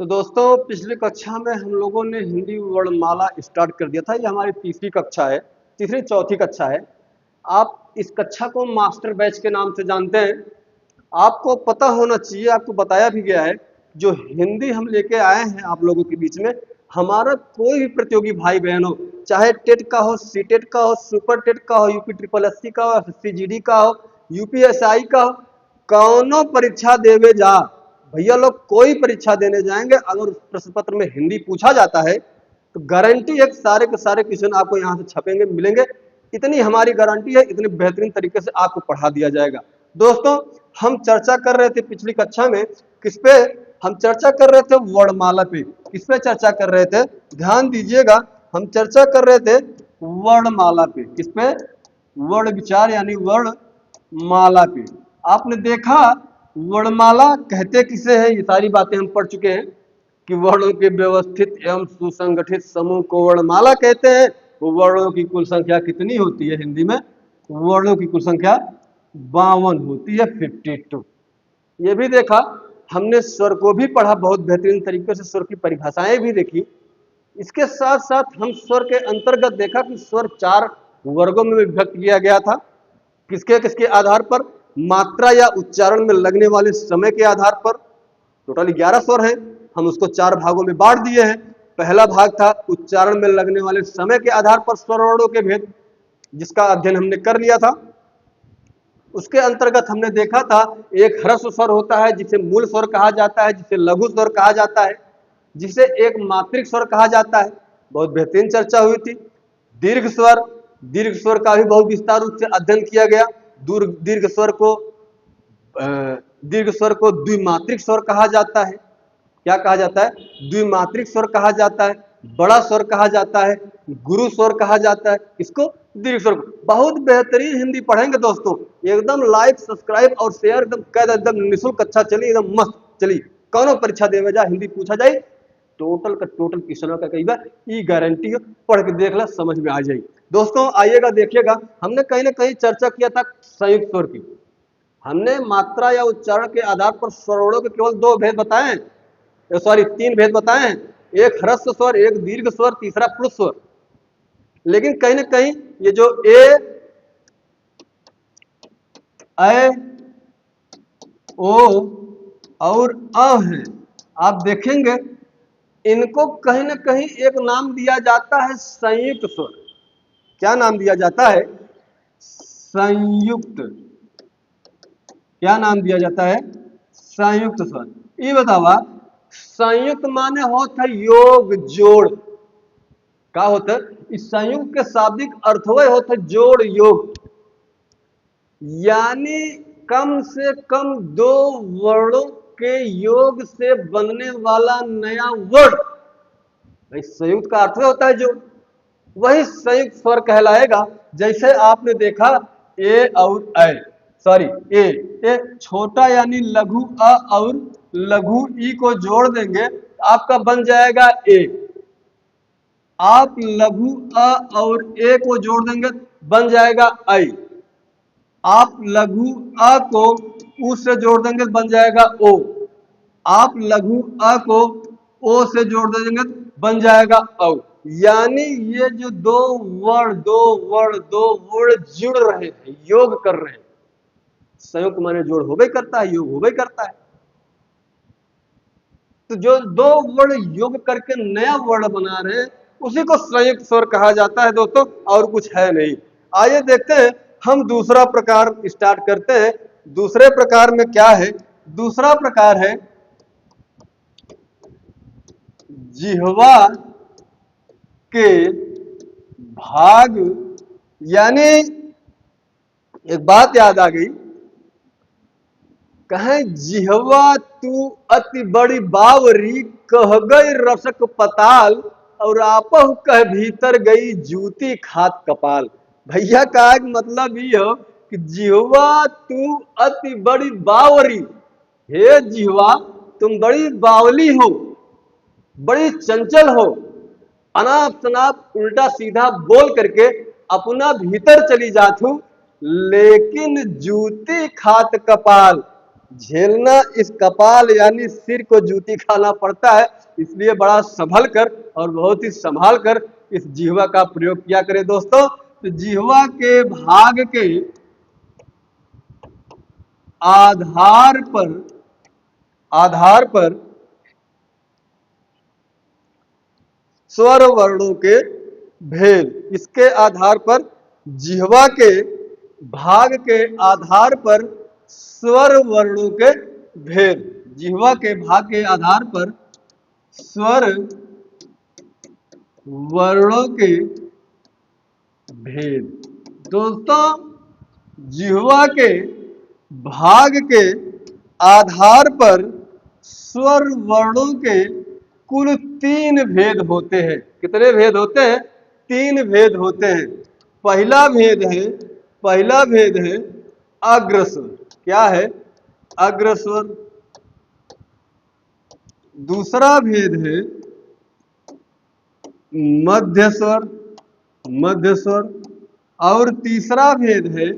तो दोस्तों पिछली कक्षा में हम लोगों ने हिंदी वर्णमाला स्टार्ट कर दिया था। ये हमारी तीसरी कक्षा है, तीसरी चौथी कक्षा है। आप इस कक्षा को मास्टर बैच के नाम से जानते हैं। आपको पता होना चाहिए, आपको बताया भी गया है, जो हिंदी हम लेके आए हैं आप लोगों के बीच में, हमारा कोई भी प्रतियोगी भाई बहन हो, चाहे टेट का हो, सी टेट का हो, सुपर टेट का हो, यूपी ट्रिपल एससी का हो, एसएससी का हो, यूपीएसआई का हो, कौनो परीक्षा देवे जा, भैया लोग कोई परीक्षा देने जाएंगे, अगर उस प्रश्न पत्र में हिंदी पूछा जाता है तो गारंटी है सारे के सारे क्वेश्चन आपको यहाँ से छपेंगे, मिलेंगे। इतनी हमारी गारंटी है, इतने बेहतरीन तरीके से आपको पढ़ा दिया जाएगा। दोस्तों हम चर्चा कर रहे थे पिछली कक्षा में, किस पे हम चर्चा कर रहे थे? वर्णमाला पे। किस पे चर्चा कर रहे थे? ध्यान दीजिएगा, हम चर्चा कर रहे थे वर्णमाला पे। किस पे? वर्ण विचार यानी वर्णमाला पे। आपने देखा वर्णमाला कहते किसे हैं, ये सारी बातें हम पढ़ चुके हैं कि वर्णों के व्यवस्थित एवं सुसंगठित समूह को वर्णमाला कहते हैं। वो वर्णों की कुल संख्या कितनी होती है? हिंदी में वर्णों की कुल संख्या 52 होती है, 52। ये भी देखा हमने, स्वर को भी पढ़ा बहुत बेहतरीन तरीके से, स्वर की परिभाषाएं भी देखी। इसके साथ साथ हम स्वर के अंतर्गत देखा कि स्वर 4 वर्गों में विभक्त किया गया था। किसके किसके आधार पर? मात्रा या उच्चारण में लगने वाले समय के आधार पर। टोटल 11 स्वर हैं, हम उसको 4 भागों में बांट दिए हैं। पहला भाग था उच्चारण में लगने वाले समय के आधार पर स्वर वर्णों के भेद, जिसका अध्ययन हमने कर लिया था। उसके अंतर्गत हमने देखा था एक ह्रस्व स्वर होता है जिसे मूल स्वर कहा जाता है, जिसे लघु स्वर कहा जाता है, जिसे एक मात्रिक स्वर कहा जाता है। बहुत बेहतरीन चर्चा हुई थी। दीर्घ स्वर, दीर्घ स्वर का भी बहुत विस्तार रूप से अध्ययन किया गया। दीर्घ स्वर को द्विमात्रिक स्वर कहा जाता है। क्या कहा जाता है? द्विमात्रिक स्वर कहा जाता है। बड़ा स्वर कहा जाता है, गुरु स्वर कहा जाता है। इसको दीर्घ स्वर। बहुत बेहतरीन हिंदी पढ़ेंगे दोस्तों, एकदम लाइक सब्सक्राइब और शेयर एकदम कर, एकदम निःशुल्क कक्षा चली, एकदम मस्त चली। कौनो परीक्षा देवे जा, हिंदी पूछा जाए, टोटल का टोटल क्वेश्चन का कई बार ये गारंटी है, पढ़ के देख ला, समझ में आ जाएगी। दोस्तों आइएगा, देखिएगा, हमने कहीं ना कहीं चर्चा किया था संयुक्त स्वर की। हमने मात्रा या उच्चारण के आधार पर स्वरों के केवल 2 भेद बताए, सॉरी 3 भेद बताए हैं। एक ह्रस्व स्वर, एक दीर्घ स्वर, तीसरा प्लुत स्वर। लेकिन कहीं ना कहीं ये जो ए, ओ और अ है, आप देखेंगे इनको कहीं ना कहीं एक नाम दिया जाता है संयुक्त स्वर। क्या नाम दिया जाता है? संयुक्त। क्या नाम दिया जाता है? संयुक्त स्वर। ये बतावा, संयुक्त माने होता है योग, जोड़। क्या होता है? इस संयुक्त के शाब्दिक अर्थ होता है जोड़, योग। यानी कम से कम 2 वर्णों के योग से बनने वाला नया वर्ण, भाई संयुक्त का अर्थ होता है जोड़। वही संयुक्त स्वर कहलाएगा। जैसे आपने देखा ए और ऐ, सॉरी ए छोटा यानी लघु अ और लघु ई को जोड़ देंगे, आपका बन जाएगा ए। आप लघु अ और ए को जोड़ देंगे, बन जाएगा ऐ। आप लघु अ को उ से जोड़ देंगे, बन जाएगा ओ। आप लघु अ को ओ से जोड़ देंगे, बन जाएगा औ। यानी ये जो 2 वर्ण जुड़ रहे हैं, योग कर रहे हैं। संयुक्त माने जोड़ होबे करता है, योग होबे करता है। तो जो 2 वर्ण योग करके नया वर्ण बना रहे हैं, उसी को संयुक्त स्वर कहा जाता है दोस्तों, और कुछ है नहीं। आइए देखते हैं, हम दूसरा प्रकार स्टार्ट करते हैं। दूसरे प्रकार में क्या है? दूसरा प्रकार है जिह्वा के भाग। यानी एक बात याद आ गई, कहें जिह्वा तू अति बड़ी बावरी, कह गई रसक पताल, और आपह कह भीतर गई जूती खात कपाल। भैया का एक मतलब ये हो कि जिह्वा तू अति बड़ी बावरी, हे जिह्वा तुम बड़ी बावली हो, बड़ी चंचल हो, अनाप शनाप उल्टा सीधा बोल करके अपना भीतर चली जात हूं, लेकिन जूती खात कपाल, झेलना इस कपाल यानी सिर को जूती खाना पड़ता है, इसलिए बड़ा संभल कर और बहुत ही संभाल कर इस जिह्वा का प्रयोग किया करें दोस्तों। तो जिह्वा के भाग के आधार पर स्वर वर्णों के भेद, इसके आधार पर जिह्वा के भाग के आधार पर स्वर वर्णों के भेद, जिह्वा के भाग के आधार पर स्वर वर्णों के भेद। दोस्तों जिह्वा के भाग के आधार पर स्वर वर्णों के कुल 3 भेद होते हैं। कितने भेद होते हैं? 3 भेद होते हैं। पहला भेद है अग्रस्वर। क्या है? अग्रस्वर। दूसरा भेद है मध्य स्वर और तीसरा भेद है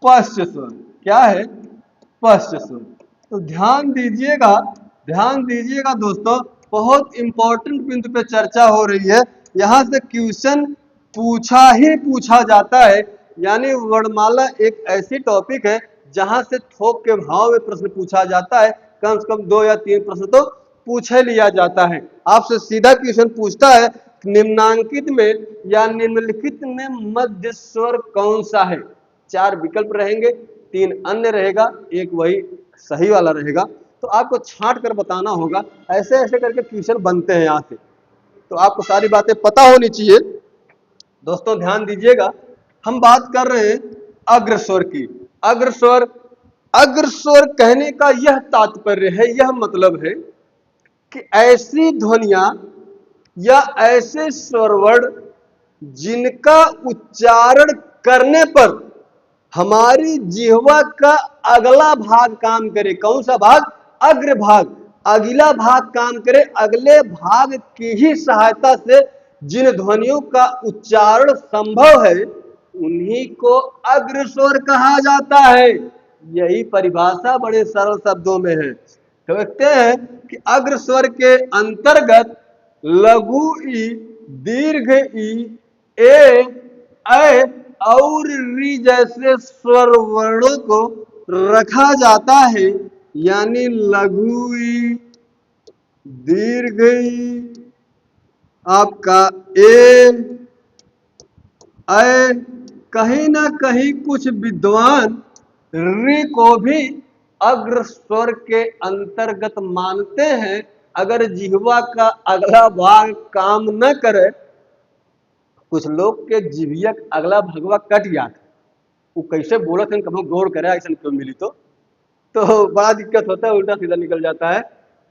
पश्च स्वर। क्या है? पश्च स्वर। तो ध्यान दीजिएगा दोस्तों, बहुत इंपॉर्टेंट बिंदु पे चर्चा हो रही है। यहां से क्वेश्चन पूछा जाता है, यानी वर्णमाला एक ऐसी टॉपिक है जहां से थोक के भाव में प्रश्न पूछा जाता है। कम से कम 2 या 3 प्रश्न तो पूछे लिया जाता है। आपसे सीधा क्वेश्चन पूछता है निम्नांकित में या निम्नलिखित में मध्य स्वर कौन सा है? 4 विकल्प रहेंगे, 3 अन्य रहेगा, एक वही सही वाला रहेगा। तो आपको छांट कर बताना होगा। ऐसे ऐसे करके क्वेश्चन बनते हैं यहाँ से, तो आपको सारी बातें पता होनी चाहिए। दोस्तों ध्यान दीजिएगा, हम बात कर रहे हैं अग्रस्वर की। अग्रस्वर कहने का यह तात्पर्य है, यह मतलब है कि ऐसी ध्वनियां या ऐसे स्वरवर्ण जिनका उच्चारण करने पर हमारी जिह्वा का अगला भाग काम करे। कौन सा भाग? अग्र भाग। अगला भाग काम करे, अगले भाग की ही सहायता से जिन ध्वनियों का उच्चारण संभव है उन्हीं को अग्रस्वर कहा जाता है। यही परिभाषा बड़े सरल शब्दों में है। देखते हैं कि अग्रस्वर के अंतर्गत लघु ई, दीर्घ ई, ए, ऐ और री जैसे स्वर वर्णों को रखा जाता है, यानी लघु ई, दीर्घ ई, आपका ए, ऐ, कहीं ना कहीं कुछ विद्वान री को भी अग्रस्वर के अंतर्गत मानते हैं। अगर जिह्वा का अगला भाग काम न करे, कुछ लोग के जिह्वा अगला भगवा कट गया था, वो कैसे बोला था कभी गौर करे, ऐसा क्यों मिली तो बड़ा दिक्कत होता है, उल्टा सीधा निकल जाता है।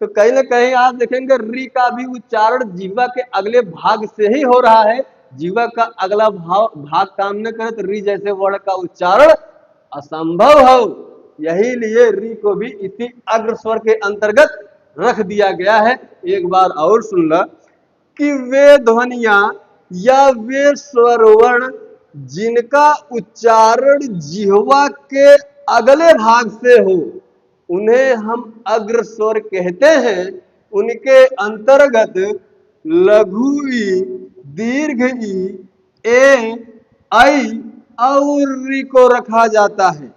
तो कहीं ना कहीं आप देखेंगे री का भी उच्चारण जिह्वा के अगले भाग से ही हो रहा है। जिह्वा का अगला भाग काम न करे तो री जैसे वर्ण का उच्चारण असंभव हो। यही लिए री को भी इसी अग्रस्वर के अंतर्गत रख दिया गया है। एक बार और सुन लो कि वे ध्वनियां या वे स्वरवर्ण जिनका उच्चारण जिह्वा के अगले भाग से हो उन्हें हम अग्रस्वर कहते हैं। उनके अंतर्गत लघु ई, दीर्घ ई, ए, ऐ और री को रखा जाता है।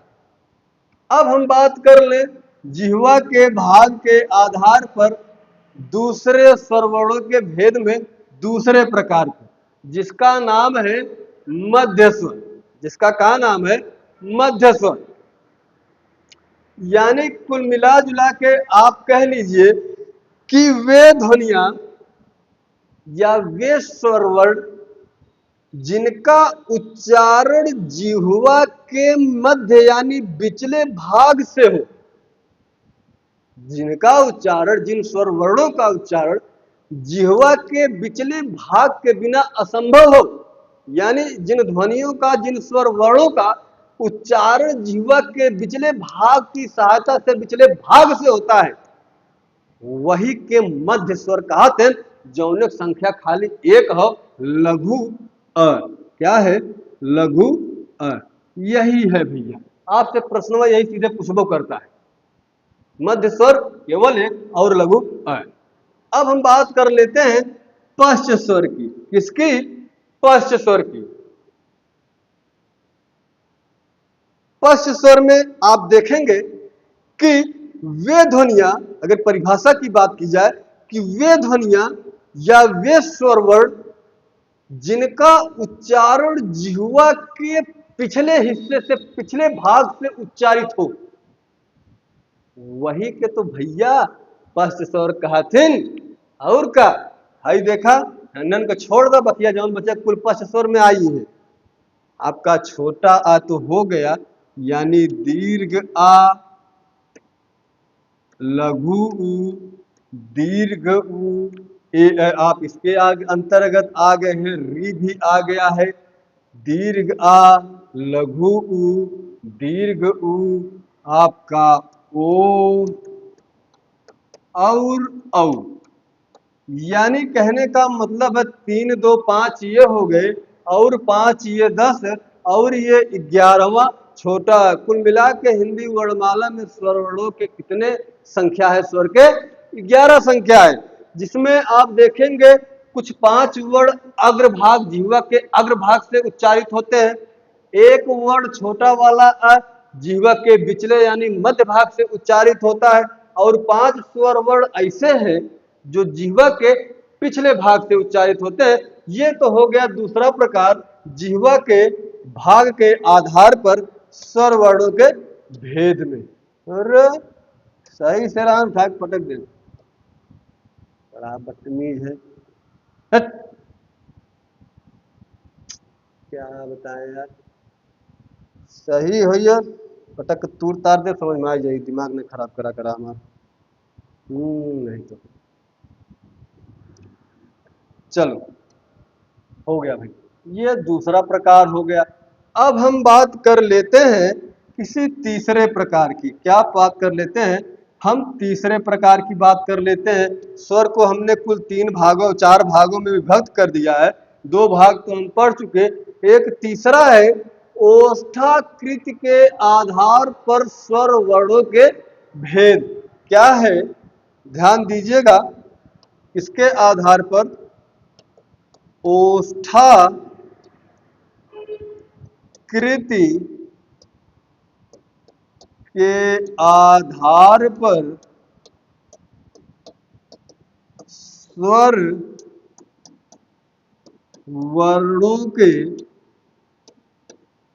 अब हम बात कर ले जिह्वा के भाग के आधार पर दूसरे स्वरवर्णों के भेद में दूसरे प्रकार के, जिसका नाम है मध्य स्वर। जिसका क्या नाम है? मध्य स्वर। यानी कुल मिला जुला के आप कह लीजिए कि वे ध्वनियां या वे स्वरवर्ण जिनका उच्चारण जिह्वा के मध्य यानी बिचले भाग से हो, जिनका उच्चारण, जिन स्वर वर्णों का उच्चारण जिह्वा के बिचले भाग के बिना असंभव हो, यानी जिन ध्वनियों का, जिन स्वर वर्णों का उच्चारण जिह्वा के बिचले भाग की सहायता से बिचले भाग से होता है, वही के मध्य स्वर कहते हैं। जौनक संख्या खाली एक हो, लघु अ। क्या है? लघु अ। यही है भैया। आपसे प्रश्न में यही सीधे पूछबो करता है मध्य स्वर केवल एक और लघु अ। अब हम बात कर लेते हैं पश्च स्वर की। किसकी? पश्च स्वर की। पश्च स्वर में आप देखेंगे कि वे ध्वनियां, अगर परिभाषा की बात की जाए, कि वे ध्वनियां या वे स्वर वर्ण जिनका उच्चारण जिह्वा के पिछले हिस्से से, पिछले भाग से उच्चारित हो, वही के तो भैया पश्च स्वर कहथिन। और का हई देखा नन को छोड़ दो, बकिया जौन बच्चा कुल पश्च स्वर में आई है। आपका छोटा आ तो हो गया, यानी दीर्घ आ, लघु उ, दीर्घ उ, आप इसके आगे अंतर्गत आ गए हैं, री भी आ गया है। दीर्घ आ, लघु उ, दीर्घ उ, आपका ओ और औ। यानी कहने का मतलब है 3 2 5 ये हो गए, और 5 ये 10, और ये 11वां छोटा। कुल मिला के हिंदी वर्णमाला में स्वर वर्णों के कितने संख्या है? स्वर के 11 संख्या है, जिसमें आप देखेंगे कुछ 5 वर्ण अग्रभाग, जिह्वा के अग्रभाग से उच्चारित होते हैं। एक वर्ण छोटा वाला अ जिह्वा के बिचले यानी मध्य भाग से उच्चारित होता है, और 5 स्वर वर्ण ऐसे हैं जो जिह्वा के पिछले भाग से उच्चारित होते हैं। ये तो हो गया दूसरा प्रकार, जिह्वा के भाग के आधार पर स्वर वर्णों के भेद में। और सही से राम ठाक पटक दे, बड़ा बदतमीज है। हट! क्या बताएं यार, सही हो या पटक तूर तार दे, समझ में आ जाएगी। दिमाग ने खराब करा करा हमारा। नहीं तो चलो, हो गया भाई, ये दूसरा प्रकार हो गया। अब हम बात कर लेते हैं किसी तीसरे प्रकार की। क्या बात कर लेते हैं? हम तीसरे प्रकार की बात कर लेते हैं। स्वर को हमने कुल 3 भागों 4 भागों में विभक्त कर दिया है। 2 भाग तो हम पढ़ चुके, एक तीसरा है ओष्ठाकृति के आधार पर स्वर वर्णों के भेद। क्या है? ध्यान दीजिएगा, इसके आधार पर ओष्ठाकृति के आधार पर स्वर वर्णों के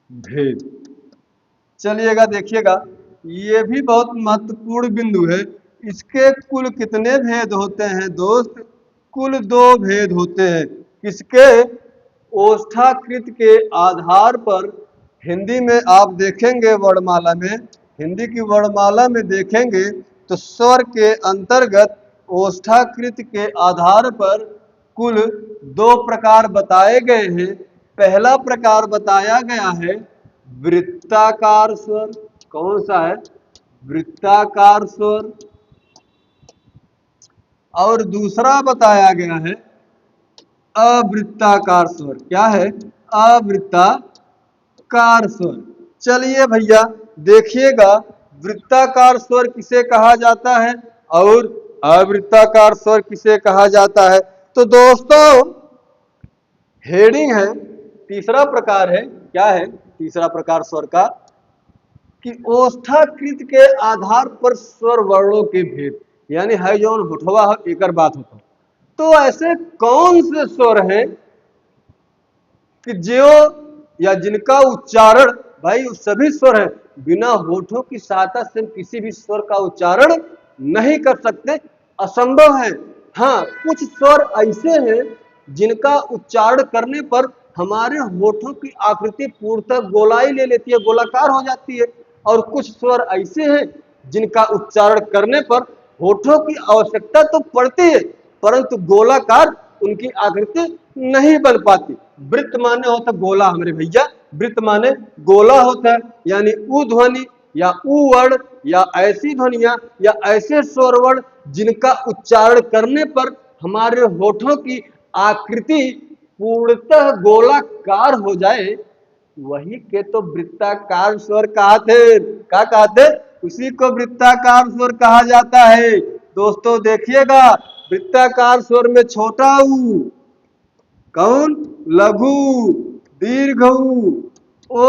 भेद। चलिएगा देखिएगा, ये भी बहुत महत्वपूर्ण बिंदु है। इसके कुल कितने भेद होते हैं दोस्त? कुल 2 भेद होते हैं। किसके? ओष्ठाकृत के आधार पर। हिंदी में आप देखेंगे वर्णमाला में, हिंदी की वर्णमाला में देखेंगे तो स्वर के अंतर्गत ओष्ठाकृत के आधार पर कुल 2 प्रकार बताए गए हैं। पहला प्रकार बताया गया है वृत्ताकार स्वर। कौन सा है? वृत्ताकार स्वर। और दूसरा बताया गया है अवृत्ताकार स्वर। क्या है? अवृत्ताकार स्वर। चलिए भैया देखिएगा, वृत्ताकार स्वर किसे कहा जाता है और अवृत्ताकार स्वर किसे कहा जाता है। तो दोस्तों, हेडिंग है, तीसरा प्रकार है। क्या है तीसरा प्रकार स्वर का? कि ओष्ठाकृत के आधार पर स्वर वर्णों के भेद। यानी है जौन होठवा हो एकर बात होता। तो ऐसे कौन से स्वर हैं कि जो या जिनका उच्चारण, भाई सभी स्वर हैं, बिना होठों की सहायता से किसी भी स्वर का उच्चारण नहीं कर सकते, असंभव है। हाँ, कुछ स्वर ऐसे हैं जिनका उच्चारण करने पर हमारे होठों की आकृति पूर्णतः गोलाई ले लेती है, गोलाकार हो जाती है। और कुछ स्वर ऐसे हैं जिनका उच्चारण करने पर होठों की आवश्यकता तो पड़ती है, परंतु गोलाकार उनकी आकृति नहीं बन पाती। वृत्त माने होता गोला हमारे भैया, वृत्त माने गोला होता है। यानी उ ध्वनि या उ वर्ण या ऐसी ध्वनियां या ऐसे स्वर वर्ण जिनका उच्चारण करने पर हमारे होठों की आकृति पूर्णतः गोलाकार हो जाए, वही के तो वृत्ताकार स्वर कहते। क्या कहते? उसी को वृत्ताकार स्वर कहा जाता है। दोस्तों देखिएगा, वृत्ताकार स्वर में छोटा ऊ कौन, लघु, दीर्घ ऊ, ओ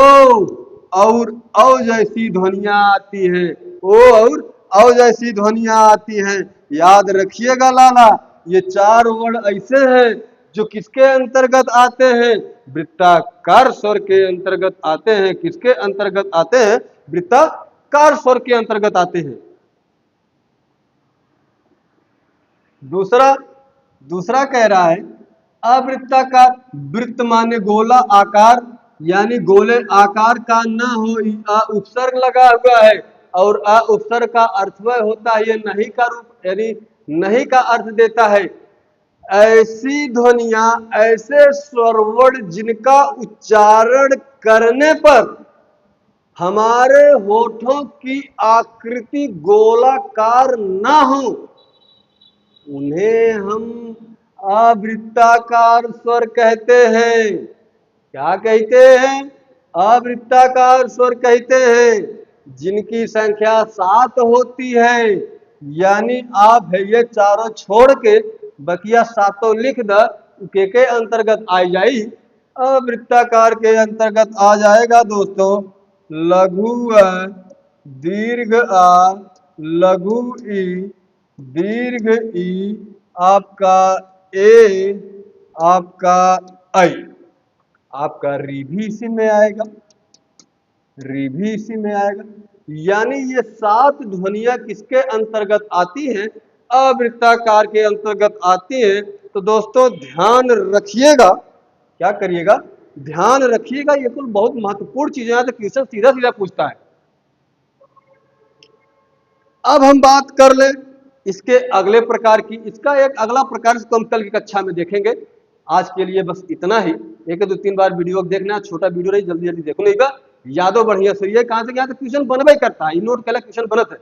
और औ जैसी ध्वनियां आती हैं, ओ और औ जैसी ध्वनियां आती हैं। याद रखिएगा लाला, ये चार वर्ण ऐसे हैं जो किसके अंतर्गत आते हैं, वृत्ताकार स्वर के अंतर्गत आते हैं। किसके अंतर्गत आते हैं, वृत्ताकार स्वर के अंतर्गत आते हैं। दूसरा दूसरा कह रहा है अवृत्ताकार, वृत्त माने गोला आकार, यानी गोले आकार का न हो, अ उपसर्ग लगा हुआ है और अ उपसर्ग का अर्थ वह होता है, ये नहीं का रूप यानी नहीं का अर्थ देता है। ऐसी ध्वनियां, ऐसे स्वरवर्ण जिनका उच्चारण करने पर हमारे होठों की आकृति गोलाकार ना हो, उन्हें हम अवृत्ताकार स्वर कहते हैं। क्या कहते हैं, अवृत्ताकार स्वर कहते हैं। जिनकी संख्या 7 होती है, यानी आप है ये चारों छोड़ के बकिया सातों लिख द, के अंतर्गत आ जाई, अवृत्ताकार के अंतर्गत आ जाएगा दोस्तों। लघु अ, दीर्घ आ, लघु ई, दीर्घ ई, आपका ए, आपका आई, आपका री भी इसी में आएगा, री भी इसी में आएगा। यानी ये 7 ध्वनियां किसके अंतर्गत आती हैं, अवृत्ताकार के अंतर्गत आती हैं। तो दोस्तों ध्यान रखिएगा, क्या करिएगा, ध्यान रखिएगा, ये कुल बहुत महत्वपूर्ण चीजें हैं, तो क्वेश्चन सीधा सीधा पूछता है। अब हम बात कर ले इसके अगले प्रकार की, इसका एक अगला प्रकार इसको हम कल की कक्षा में देखेंगे। आज के लिए बस इतना ही। एक दो तीन बार वीडियो देखना, छोटा वीडियो रही, जल्दी जल्दी देखो नहीं का यादो बढ़िया सही है। कहाँ से क्या क्वेश्चन बनबे करता है, नोट कैला क्वेश्चन बनत है।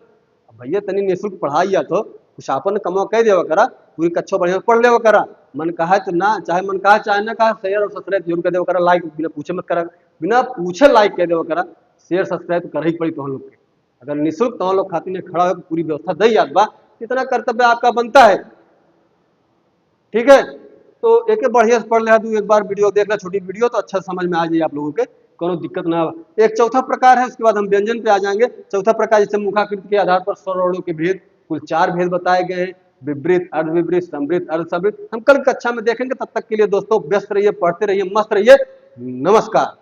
भैया तनी निःशुल्क पढ़ाई या तो कुछ आपन कमा कह देवा करा, पूरी कक्षा बढ़िया पढ़ लेवा करा। मन कहा तो ना, चाहे मन कहा चाहे ना कहा, शेयर और सब्सक्राइब जरूर कर देवा करा, लाइक बिना पूछे मत करा, बिना पूछे लाइक कह देवा करा, शेयर सब्सक्राइब तो कर ही पड़ी तो हम लोग के। अगर निःशुल्क तो हम लोग खातिर में खड़ा होकर पूरी व्यवस्था दे याद बा, कितना कर्तव्य आपका बनता है। ठीक है, तो एक बढ़िया से पढ़ ले तू, एक बार वीडियो देख ले, छोटी वीडियो, तो अच्छा समझ में आ जाए आप लोगों के, कोनो दिक्कत ना हो। एक चौथा प्रकार है, उसके बाद हम व्यंजन पे आ जाएंगे। चौथा प्रकार जैसे मुखाकृति के आधार पर स्वरवर्णों के भेद, कुल 4 भेद बताए गए हैं, विवृत, अर्धविवृत, समृत, अर्धसमृत। हम कल कक्षा में देखेंगे। तब तक के लिए दोस्तों व्यस्त रहिए, पढ़ते रहिए, मस्त रहिए। नमस्कार।